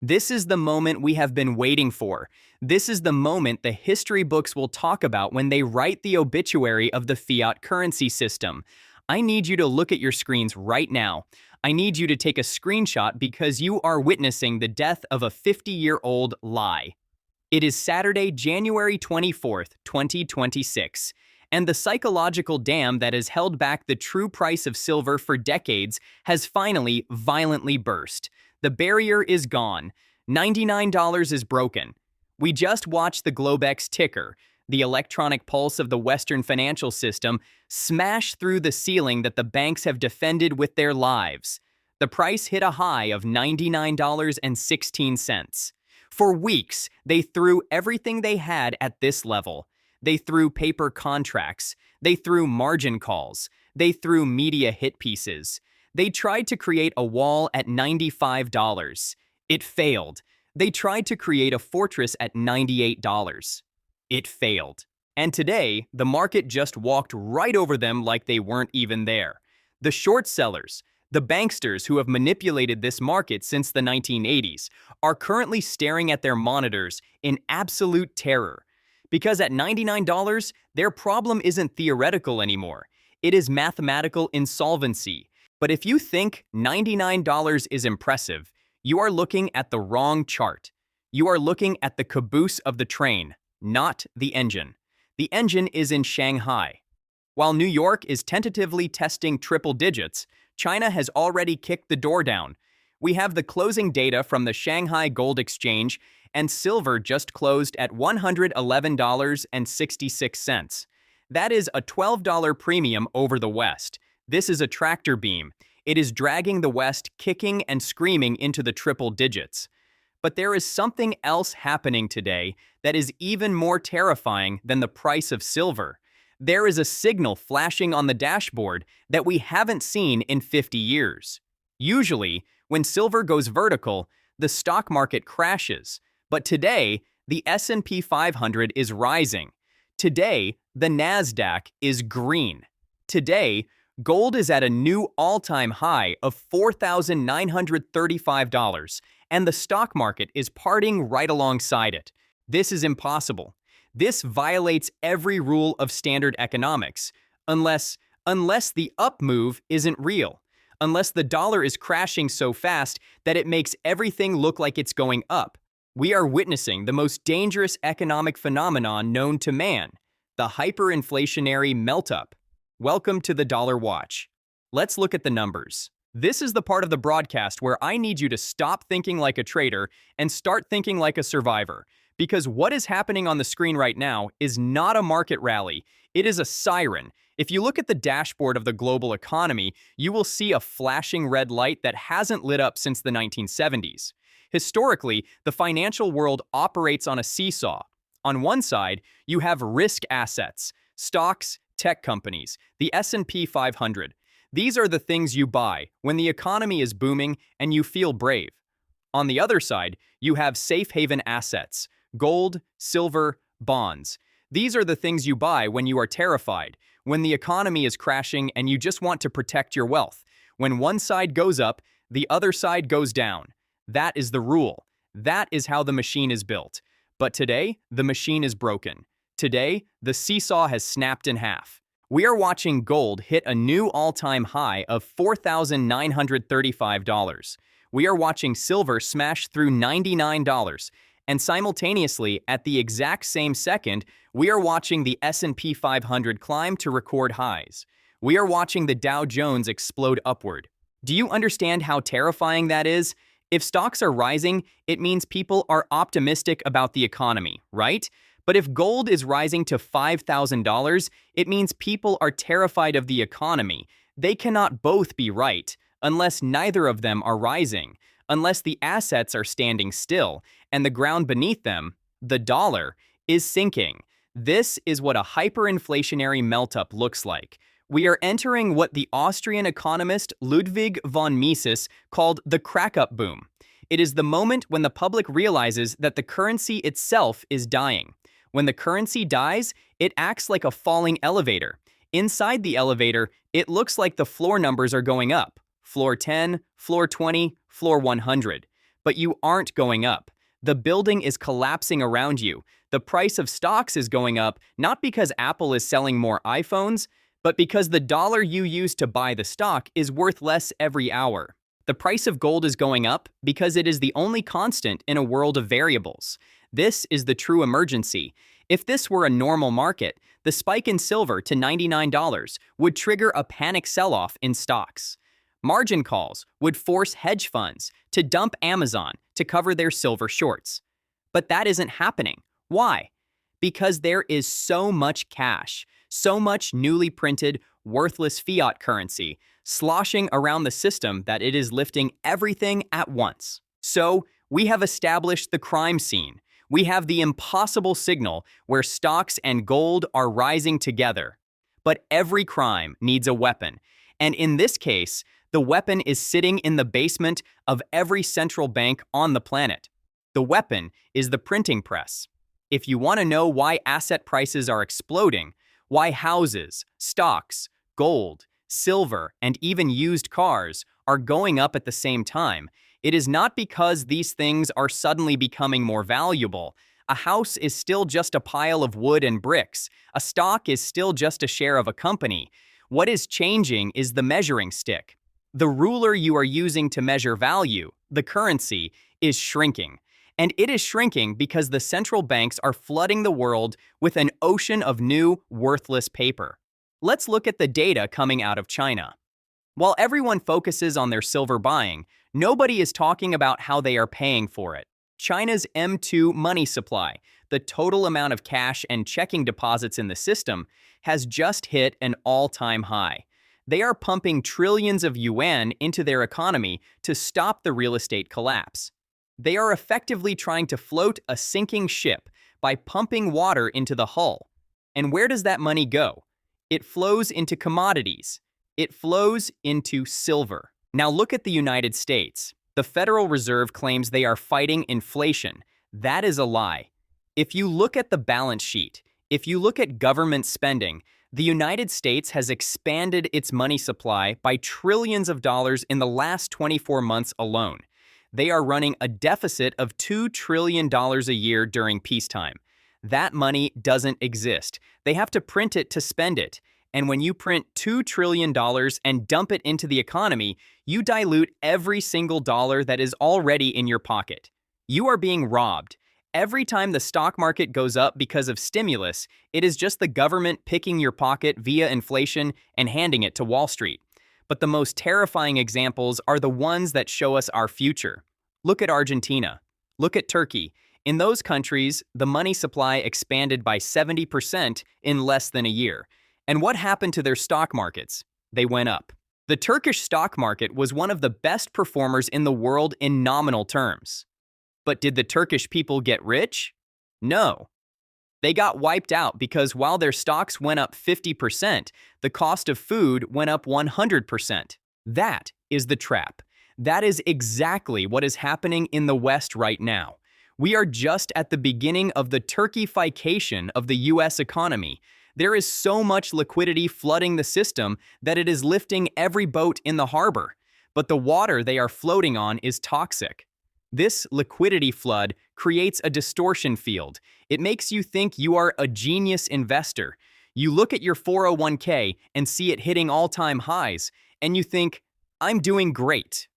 This is the moment we have been waiting for. This is the moment the history books will talk about when they write the obituary of the fiat currency system. I need you to look at your screens right now. I need you to take a screenshot because you are witnessing the death of a 50-year-old lie. It is Saturday, January 24th, 2026, and the psychological dam that has held back the true price of silver for decades has finally violently burst. The barrier is gone. $99 is broken. We just watched the Globex ticker, the electronic pulse of the Western financial system, smash through the ceiling that the banks have defended with their lives. The price hit a high of $99.16. For weeks, they threw everything they had at this level. They threw paper contracts. They threw margin calls. They threw media hit pieces. They tried to create a wall at $95. It failed. They tried to create a fortress at $98. It failed. And today, the market just walked right over them like they weren't even there. The short sellers, the banksters who have manipulated this market since the 1980s, are currently staring at their monitors in absolute terror. Because at $99, their problem isn't theoretical anymore. It is mathematical insolvency. But if you think $99 is impressive, you are looking at the wrong chart. You are looking at the caboose of the train, not the engine. The engine is in Shanghai. While New York is tentatively testing triple digits, China has already kicked the door down. We have the closing data from the Shanghai Gold Exchange, and silver just closed at $111.66. That is a $12 premium over the West. This is a tractor beam. It is dragging the West kicking and screaming into the triple digits. But there is something else happening today that is even more terrifying than the price of silver. There is a signal flashing on the dashboard that we haven't seen in 50 years. Usually, when silver goes vertical, the stock market crashes. But today, the S&P 500 is rising. Today, the Nasdaq is green. Today, gold is at a new all-time high of $4,935, and the stock market is partying right alongside it. This is impossible. This violates every rule of standard economics, unless the up move isn't real, unless the dollar is crashing so fast that it makes everything look like it's going up. We are witnessing the most dangerous economic phenomenon known to man, the hyperinflationary melt-up. Welcome to the Dollar Watch. Let's look at the numbers. This is the part of the broadcast where I need you to stop thinking like a trader and start thinking like a survivor. Because what is happening on the screen right now is not a market rally. It is a siren. If you look at the dashboard of the global economy, you will see a flashing red light that hasn't lit up since the 1970s. Historically, the financial world operates on a seesaw. On one side, you have risk assets, stocks, tech companies, the S&P 500. These are the things you buy when the economy is booming and you feel brave. On the other side, you have safe haven assets, gold, silver, bonds. These are the things you buy when you are terrified, when the economy is crashing and you just want to protect your wealth. When one side goes up, the other side goes down. That is the rule. That is how the machine is built. But today, the machine is broken. Today, the seesaw has snapped in half. We are watching gold hit a new all-time high of $4,935. We are watching silver smash through $99. And simultaneously, at the exact same second, we are watching the S&P 500 climb to record highs. We are watching the Dow Jones explode upward. Do you understand how terrifying that is? If stocks are rising, it means people are optimistic about the economy, right? But if gold is rising to $5,000, it means people are terrified of the economy. They cannot both be right, unless neither of them are rising, unless the assets are standing still, and the ground beneath them, the dollar, is sinking. This is what a hyperinflationary melt-up looks like. We are entering what the Austrian economist Ludwig von Mises called the crack-up boom. It is the moment when the public realizes that the currency itself is dying. When the currency dies, it acts like a falling elevator. Inside the elevator, it looks like the floor numbers are going up. Floor 10, floor 20, floor 100. but you aren't going up. The building is collapsing around you. The price of stocks is going up not because Apple is selling more iPhones, but because the dollar you use to buy the stock is worth less every hour. The price of gold is going up because it is the only constant in a world of variables. This is the true emergency. If this were a normal market, the spike in silver to $99 would trigger a panic sell-off in stocks. Margin calls would force hedge funds to dump Amazon to cover their silver shorts. But that isn't happening. Why? Because there is so much cash, so much newly printed, worthless fiat currency sloshing around the system that it is lifting everything at once. So, we have established the crime scene. We have the impossible signal where stocks and gold are rising together. But every crime needs a weapon. And in this case, the weapon is sitting in the basement of every central bank on the planet. The weapon is the printing press. If you want to know why asset prices are exploding, why houses, stocks, gold, silver, and even used cars are going up at the same time, it is not because these things are suddenly becoming more valuable. A house is still just a pile of wood and bricks. A stock is still just a share of a company. What is changing is the measuring stick. The ruler you are using to measure value, the currency, is shrinking. And it is shrinking because the central banks are flooding the world with an ocean of new, worthless paper. Let's look at the data coming out of China. While everyone focuses on their silver buying, nobody is talking about how they are paying for it. China's M2 money supply, the total amount of cash and checking deposits in the system, has just hit an all-time high. They are pumping trillions of yuan into their economy to stop the real estate collapse. They are effectively trying to float a sinking ship by pumping water into the hull. And where does that money go? It flows into commodities. It flows into silver. Now look at the United States. The Federal Reserve claims they are fighting inflation. That is a lie. If you look at the balance sheet, if you look at government spending, the United States has expanded its money supply by trillions of dollars in the last 24 months alone. They are running a deficit of $2 trillion a year during peacetime. That money doesn't exist. They have to print it to spend it. And when you print $2 trillion and dump it into the economy, you dilute every single dollar that is already in your pocket. You are being robbed. Every time the stock market goes up because of stimulus, it is just the government picking your pocket via inflation and handing it to Wall Street. But the most terrifying examples are the ones that show us our future. Look at Argentina. Look at Turkey. In those countries, the money supply expanded by 70% in less than a year. And what happened to their stock markets? They went up. The Turkish stock market was one of the best performers in the world in nominal terms. But did the Turkish people get rich? No. They got wiped out because while their stocks went up 50%, the cost of food went up 100%. That is the trap. That is exactly what is happening in the West right now. We are just at the beginning of the Turkification of the US economy. There is so much liquidity flooding the system that it is lifting every boat in the harbor. But the water they are floating on is toxic. This liquidity flood creates a distortion field. It makes you think you are a genius investor. You look at your 401k and see it hitting all-time highs, and you think, I'm doing great.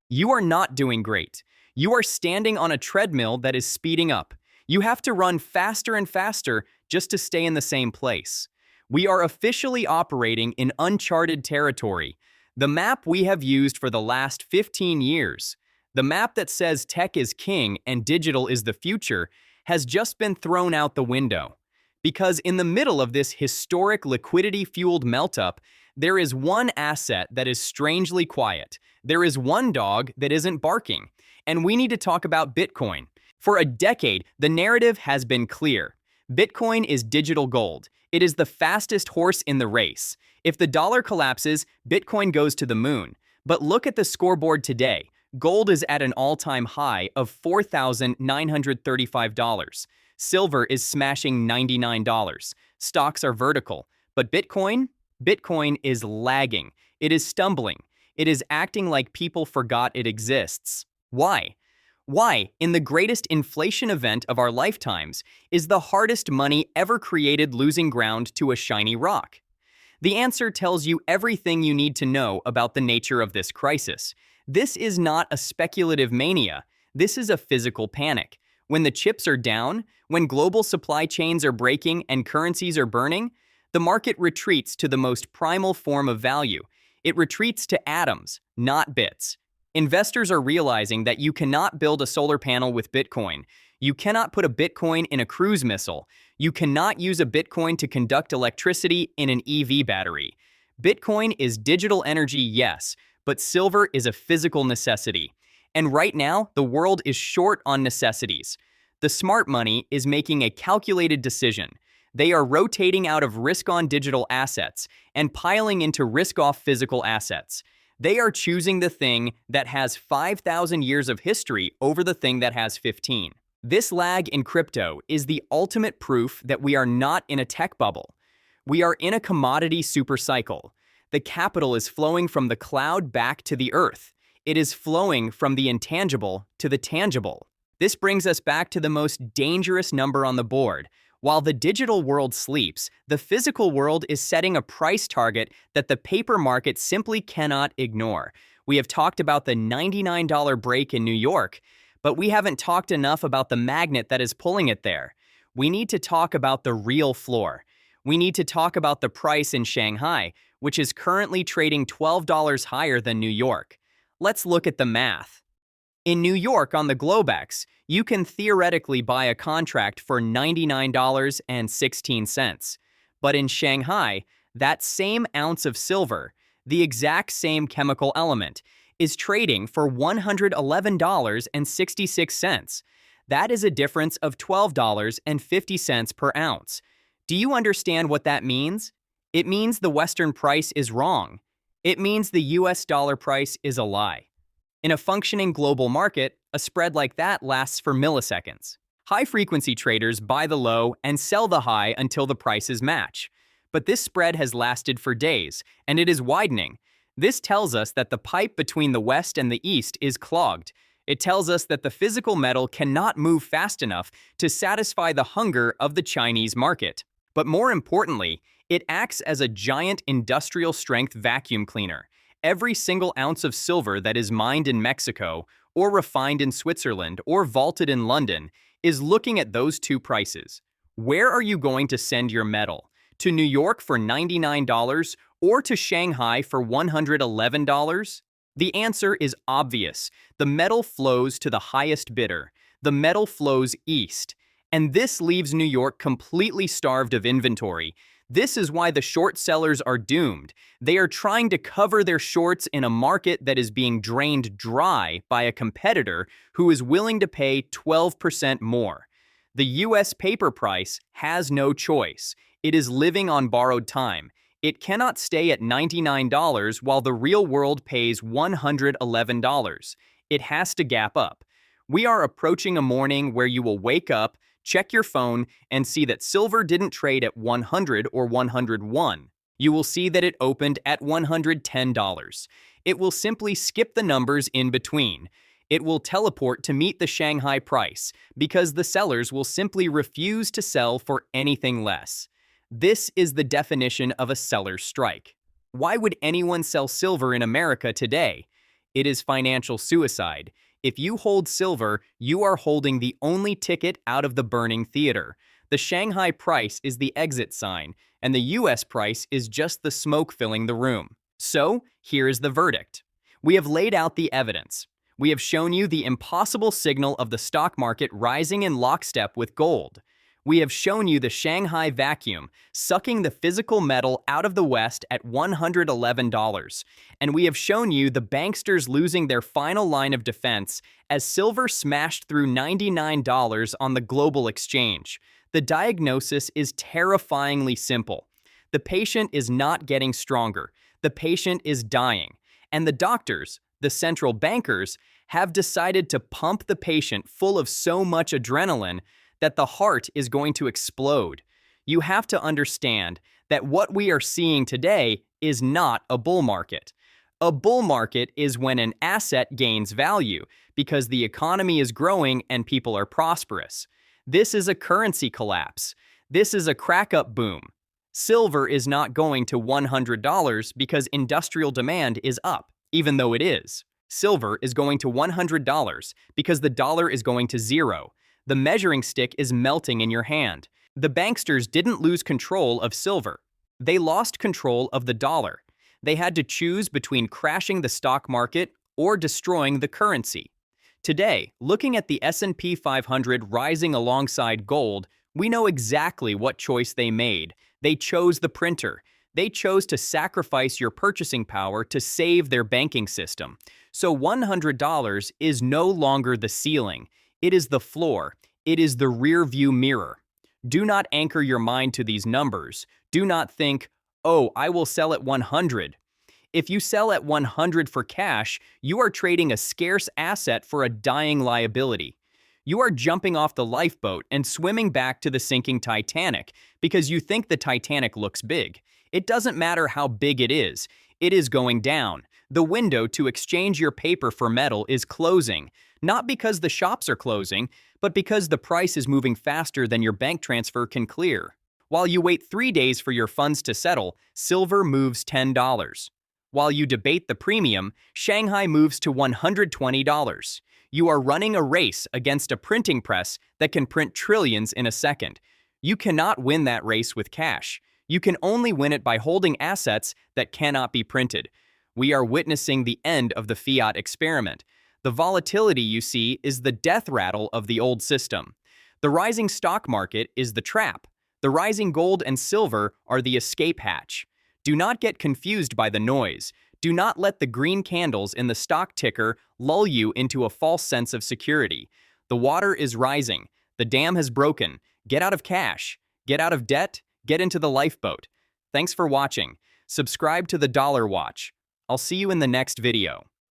You are not doing great. You are standing on a treadmill that is speeding up. You have to run faster and faster just to stay in the same place. We are officially operating in uncharted territory. The map we have used for the last 15 years, the map that says tech is king and digital is the future, has just been thrown out the window. Because in the middle of this historic liquidity-fueled melt-up, there is one asset that is strangely quiet. There is one dog that isn't barking. And we need to talk about Bitcoin. For a decade, the narrative has been clear. Bitcoin is digital gold. It is the fastest horse in the race. If the dollar collapses, Bitcoin goes to the moon. But look at the scoreboard today. Gold is at an all-time high of $4,935. Silver is smashing $99. Stocks are vertical. But Bitcoin? Bitcoin is lagging. It is stumbling. It is acting like people forgot it exists. Why? Why, in the greatest inflation event of our lifetimes, is the hardest money ever created losing ground to a shiny rock? The answer tells you everything you need to know about the nature of this crisis. This is not a speculative mania. This is a physical panic. When the chips are down, when global supply chains are breaking and currencies are burning, the market retreats to the most primal form of value. It retreats to atoms, not bits. Investors are realizing that you cannot build a solar panel with Bitcoin. You cannot put a Bitcoin in a cruise missile. You cannot use a Bitcoin to conduct electricity in an EV battery. Bitcoin is digital energy, yes, but silver is a physical necessity. And right now, the world is short on necessities. The smart money is making a calculated decision. They are rotating out of risk-on digital assets and piling into risk-off physical assets. They are choosing the thing that has 5,000 years of history over the thing that has 15. This lag in crypto is the ultimate proof that we are not in a tech bubble. We are in a commodity supercycle. The capital is flowing from the cloud back to the earth. It is flowing from the intangible to the tangible. This brings us back to the most dangerous number on the board. While the digital world sleeps, the physical world is setting a price target that the paper market simply cannot ignore. We have talked about the $99 break in New York, but we haven't talked enough about the magnet that is pulling it there. We need to talk about the real floor. We need to talk about the price in Shanghai, which is currently trading $12 higher than New York. Let's look at the math. In New York on the Globex, you can theoretically buy a contract for $99.16. But in Shanghai, that same ounce of silver, the exact same chemical element, is trading for $111.66. That is a difference of $12.50 per ounce. Do you understand what that means? It means the Western price is wrong. It means the US dollar price is a lie. In a functioning global market, a spread like that lasts for milliseconds. High-frequency traders buy the low and sell the high until the prices match. But this spread has lasted for days, and it is widening. This tells us that the pipe between the West and the East is clogged. It tells us that the physical metal cannot move fast enough to satisfy the hunger of the Chinese market. But more importantly, it acts as a giant industrial-strength vacuum cleaner. Every single ounce of silver that is mined in Mexico, or refined in Switzerland, or vaulted in London, is looking at those two prices. Where are you going to send your metal? To New York for $99 or to Shanghai for $111? The answer is obvious. The metal flows to the highest bidder. The metal flows east. And this leaves New York completely starved of inventory. This is why the short sellers are doomed. They are trying to cover their shorts in a market that is being drained dry by a competitor who is willing to pay 12% more. The US paper price has no choice. It is living on borrowed time. It cannot stay at $99 while the real world pays $111. It has to gap up. We are approaching a morning where you will wake up, check your phone, and see that silver didn't trade at 100 or 101. You will see that it opened at $110. It will simply skip the numbers in between. It will teleport to meet the Shanghai price because the sellers will simply refuse to sell for anything less. This is the definition of a seller's strike. Why would anyone sell silver in America today? It is financial suicide. If you hold silver, you are holding the only ticket out of the burning theater. The Shanghai price is the exit sign, and the US price is just the smoke filling the room. So, here is the verdict. We have laid out the evidence. We have shown you the impossible signal of the stock market rising in lockstep with gold. We have shown you the Shanghai vacuum, sucking the physical metal out of the West at $111. And we have shown you the banksters losing their final line of defense as silver smashed through $99 on the global exchange. The diagnosis is terrifyingly simple. The patient is not getting stronger. The patient is dying. And the doctors, the central bankers, have decided to pump the patient full of so much adrenaline that the heart is going to explode. You have to understand that what we are seeing today is not a bull market. A bull market is when an asset gains value because the economy is growing and people are prosperous. This is a currency collapse. This is a crack-up boom. Silver is not going to $100 because industrial demand is up, even though it is. Silver is going to $100 because the dollar is going to zero. The measuring stick is melting in your hand. The banksters didn't lose control of silver. They lost control of the dollar. They had to choose between crashing the stock market or destroying the currency. Today, looking at the S&P 500 rising alongside gold, we know exactly what choice they made. They chose the printer. They chose to sacrifice your purchasing power to save their banking system. So $100 is no longer the ceiling. It is the floor. It is the rear-view mirror. Do not anchor your mind to these numbers. Do not think, oh, I will sell at 100. If you sell at 100 for cash, you are trading a scarce asset for a dying liability. You are jumping off the lifeboat and swimming back to the sinking Titanic because you think the Titanic looks big. It doesn't matter how big it is going down. The window to exchange your paper for metal is closing, not because the shops are closing, but because the price is moving faster than your bank transfer can clear. While you wait 3 days for your funds to settle, silver moves $10. While you debate the premium, Shanghai moves to $120. You are running a race against a printing press that can print trillions in a second. You cannot win that race with cash. You can only win it by holding assets that cannot be printed. We are witnessing the end of the fiat experiment. The volatility you see is the death rattle of the old system. The rising stock market is the trap. The rising gold and silver are the escape hatch. Do not get confused by the noise. Do not let the green candles in the stock ticker lull you into a false sense of security. The water is rising. The dam has broken. Get out of cash. Get out of debt. Get into the lifeboat. Thanks for watching. Subscribe to the Dollar Watch. I'll see you in the next video.